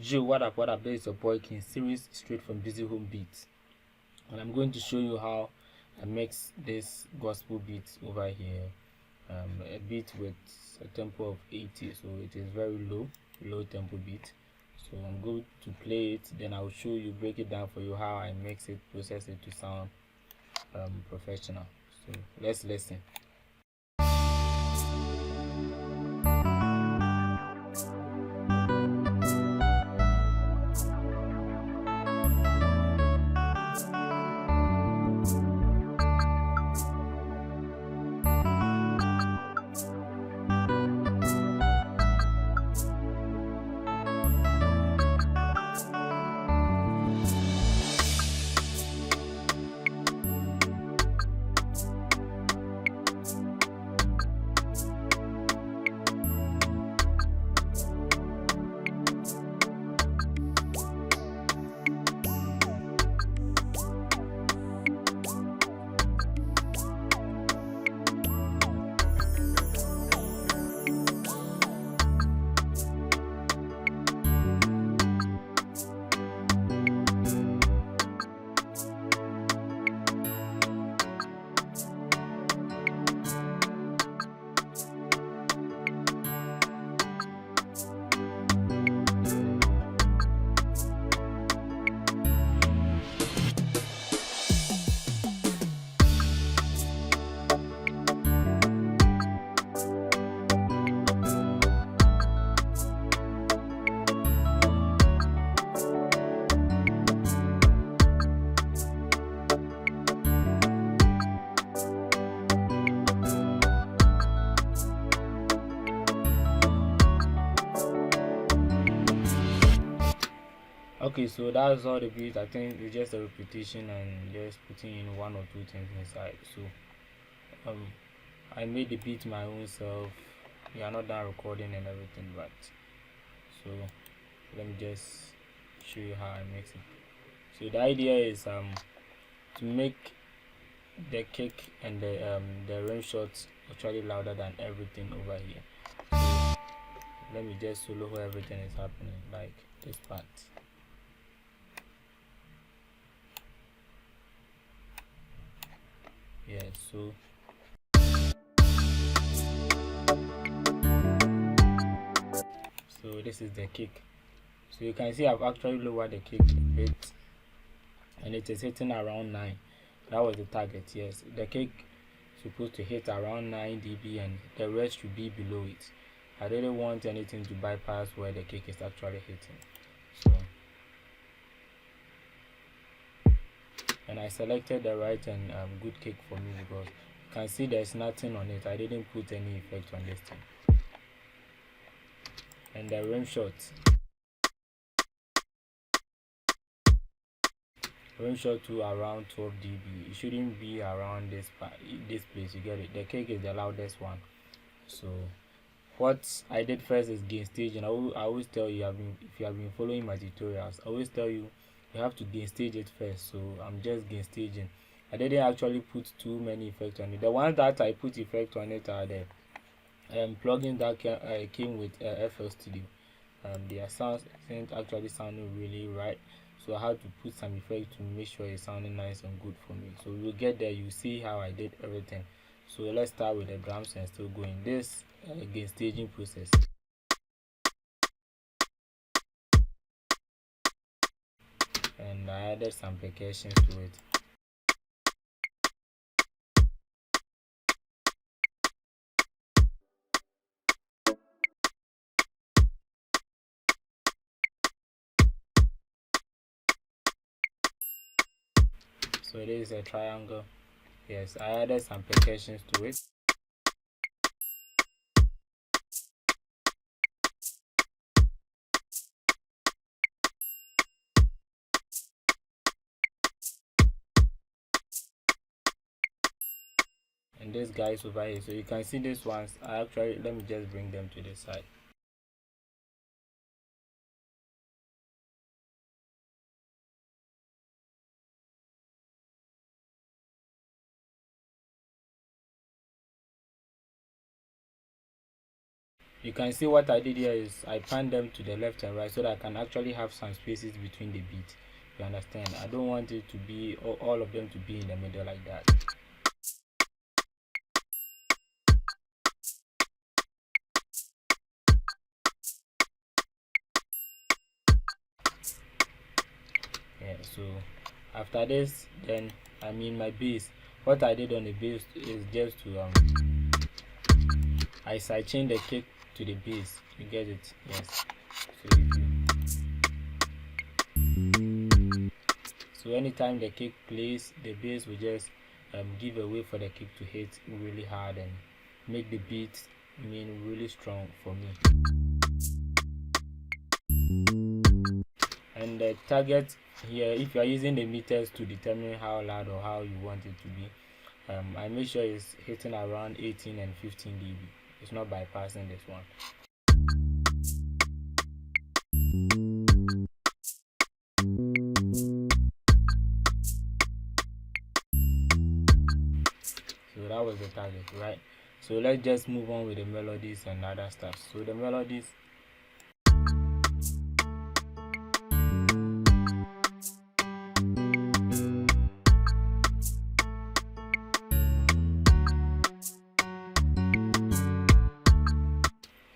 Yo, what up, what up? This is your boy King series straight from Busy Home Beats, and I'm going to show you how I mix this gospel beat over here. A beat with a tempo of 80, so it is very low tempo beat. So I'm going to play it, then I'll show you, break it down for you how I mix it, process it to sound professional. So let's listen. Okay, so that's all the beat. I think it's just a repetition and just putting in one or two things inside. So I made the beat my own self. We are not done recording and everything, but so let me just show you how I mix it. So the idea is to make the kick and the rim shots actually louder than everything over here. So let me just solo where everything is happening, like this part. Yeah, so this is the kick. So you can see I've actually lowered the kick a bit, and it is hitting around 9. That was the target. Yes, the kick supposed to hit around 9 dB and the rest should be below it. I didn't want anything to bypass where the kick is actually hitting. So, and I selected the right and good kick for me because you can see there's nothing on it. I didn't put any effect on this thing. And the rim shot to around 12 dB. It shouldn't be around this place. You get it. The kick is the loudest one. So what I did first is gain stage, and I always tell you, if you have been following my tutorials, I always tell you have to gain stage it first. So I'm just gain staging. I didn't actually put too many effects on it. The ones that I put effect on it are the plugin that came with FL Studio. Their sounds isn't actually sounding really right, so I had to put some effect to make sure it's sounding nice and good for me. So we'll get there. You see how I did everything. So let's start with the drums and still going this again staging process. And I added some percussions to it. So it is a triangle. Yes, I added some percussions to it. And this guys over here, so you can see these ones. I actually, let me just bring them to the side. You can see what I did here is I pan them to the left and right so that I can actually have some spaces between the beats. You understand? I don't want it to be all of them to be in the middle like that. Yeah, so after this, then my bass, what I did on the bass is just to I sidechain the kick to the bass. You get it? Yes. So so anytime the kick plays, the bass will just give a way for the kick to hit really hard and make the beat really strong for me. And the target here, if you are using the meters to determine how loud or how you want it to be, I make sure it's hitting around 18 and 15 dB. It's not bypassing this one. So that was the target, right? So let's just move on with the melodies and other stuff. So the melodies,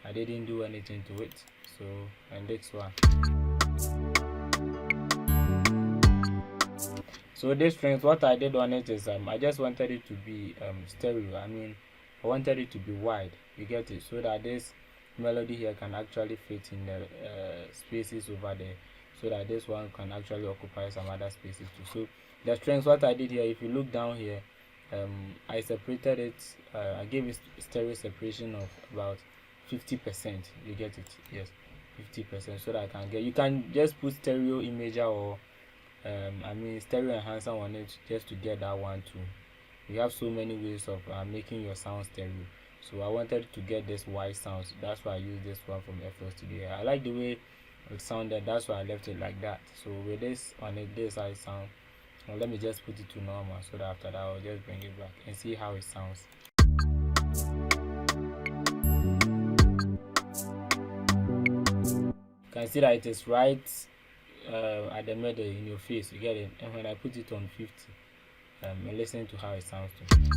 I didn't do anything to it. So, and this one. So this strings, what I did on it is I just wanted it to be stereo. I wanted it to be wide. You get it? So that this melody here can actually fit in the spaces over there. So that this one can actually occupy some other spaces too. So the strings, what I did here, if you look down here, I separated it. I gave it stereo separation of about 50%. You get it? Yes, 50%. So that I can get. You can just put stereo imager or stereo enhancer on it just to get that one too. You have so many ways of making your sound stereo. So I wanted to get this wide sounds. That's why I used this one from FL Studio. I like the way it sounded. That's why I left it like that. So with this on it, this I sound. Well, let me just put it to normal so that after that I'll just bring it back and see how it sounds. You can see that it is right at the middle in your face. You get it? And when I put it on 50, listen to how it sounds to me.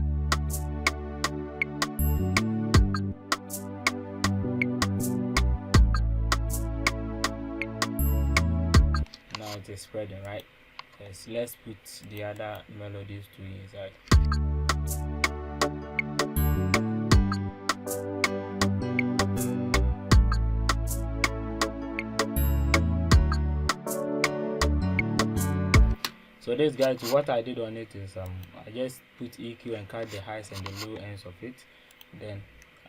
Now it is spreading, right? Yes, let's put the other melodies to inside. So this guys, what I did on it is I just put EQ and cut the highs and the low ends of it. Then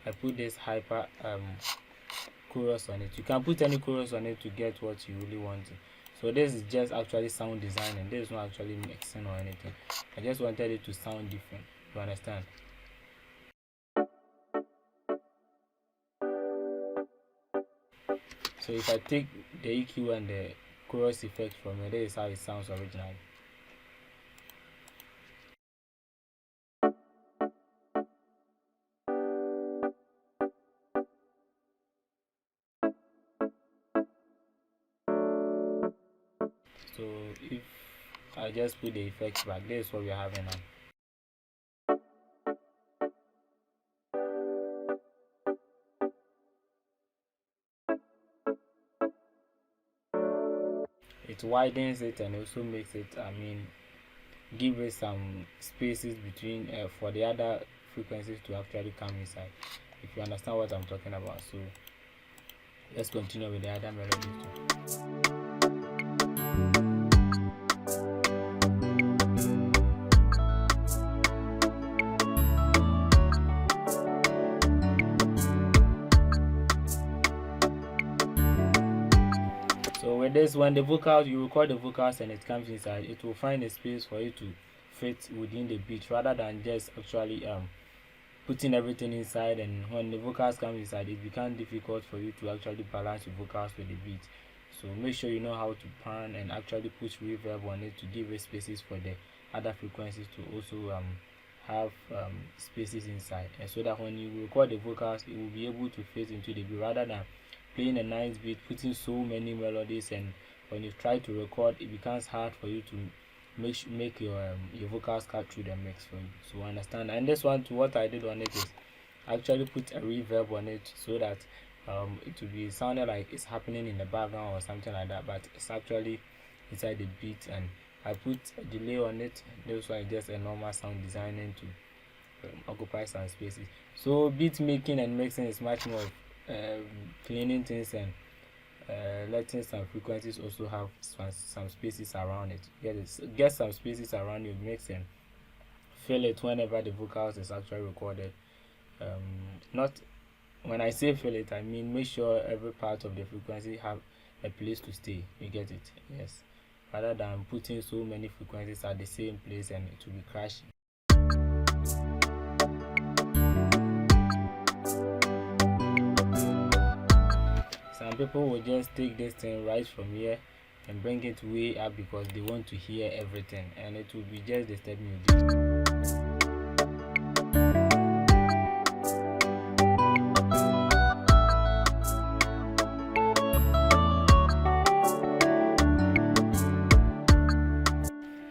I put this hyper chorus on it. You can put any chorus on it to get what you really want. So this is just actually sound design, and this is not actually mixing or anything. I just wanted it to sound different. You understand? So if I take the EQ and the chorus effect from it, this is how it sounds originally. So if I just put the effects back, this is what we're having now. It widens it and also makes it, give it some spaces between for the other frequencies to actually come inside, if you understand what I'm talking about. So let's continue with the other melodies too. So with this, when the vocals, you record the vocals and it comes inside, it will find a space for you to fit within the beat rather than just actually putting everything inside, and when the vocals come inside it becomes difficult for you to actually balance your vocals with the beat. So make sure you know how to pan and actually put reverb on it to give it spaces for the other frequencies to also have spaces inside, and so that when you record the vocals it will be able to fit into the beat rather than playing a nice beat, putting so many melodies, and when you try to record it becomes hard for you to make your vocals cut through the mix for you. So understand. And this one too, what I did on it is actually put a reverb on it so that it will be sounded like it's happening in the background or something like that, but it's actually inside the beat. And I put a delay on it. This one is just a normal sound designing to occupy some spaces. So beat making and mixing is much more cleaning things and letting some frequencies also have some spaces around it. Get some spaces around your mix and fill it whenever the vocals is actually recorded. Not when I say fill it, I mean make sure every part of the frequency have a place to stay. You get it? Yes. Rather than putting so many frequencies at the same place and it will be crashing. Some people will just take this thing right from here and bring it way up because they want to hear everything, and it will be just disturbing you.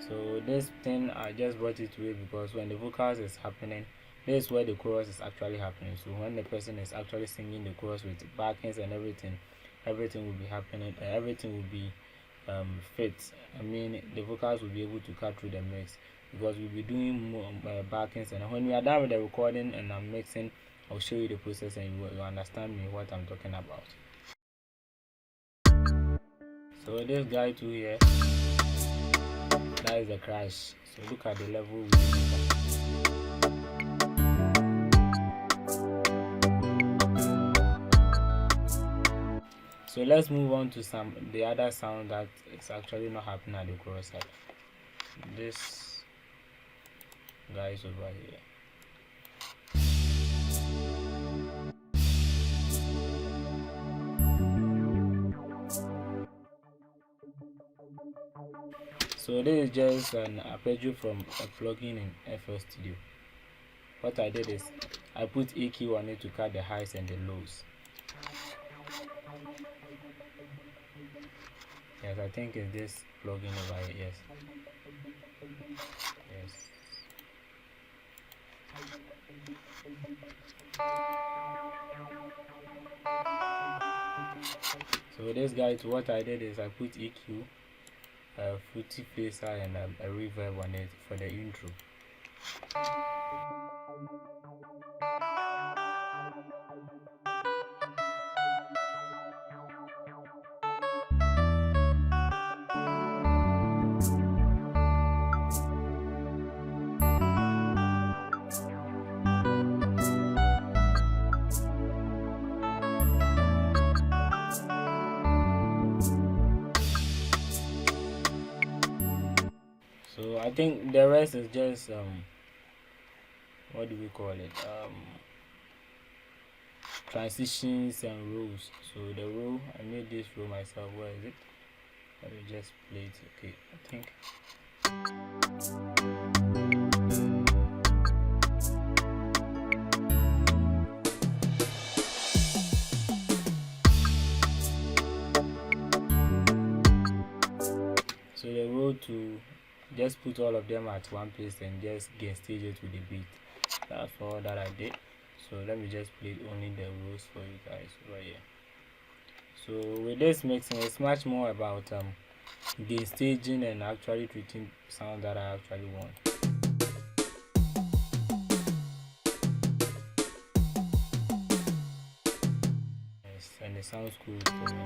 So this thing I just brought it to it because when the vocals is happening, this is where the chorus is actually happening. So when the person is actually singing the chorus with backings and everything will be happening. Everything will be fit. I mean, the vocals will be able to cut through the mix because we'll be doing more backings. And when we are done with the recording and I'm mixing, I'll show you the process and you will understand me what I'm talking about. So this guy too here, that is a crash. So look at the level we So let's move on to the other sound that is actually not happening at the chorus side. This guy is over here. So this is just an arpeggio from a plugin in FL Studio. What I did is I put EQ on it to cut the highs and the lows. Yes, I think it's this plugin over here. Yes. Yes. So this guy, what I did is I put EQ, fruity phaser, and a reverb on it for the intro. So I think the rest is just what do we call it? Transitions and rows. So the row, I made this row myself. Where is it? Let me just play it. Okay, I think. So the row to just put all of them at one place and just get stage it with the beat. That's all that I did. So let me just play only the rows for you guys over here. So with this mixing, it's much more about the staging and actually treating sound that I actually want. Yes, and it sounds cool for me.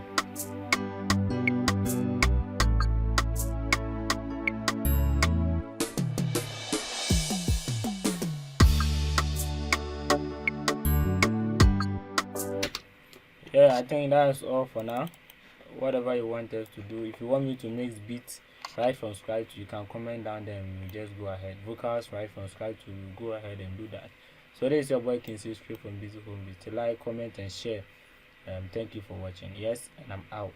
Yeah, I think that's all for now. Whatever you want us to do, if you want me to mix beats right from scratch, you can comment down there and you just go ahead. Vocals right from scratch, you go ahead and do that. So this is your boy Kinsey, straight from Beautiful Beats. Like, comment and share. Thank you for watching. Yes, and I'm out.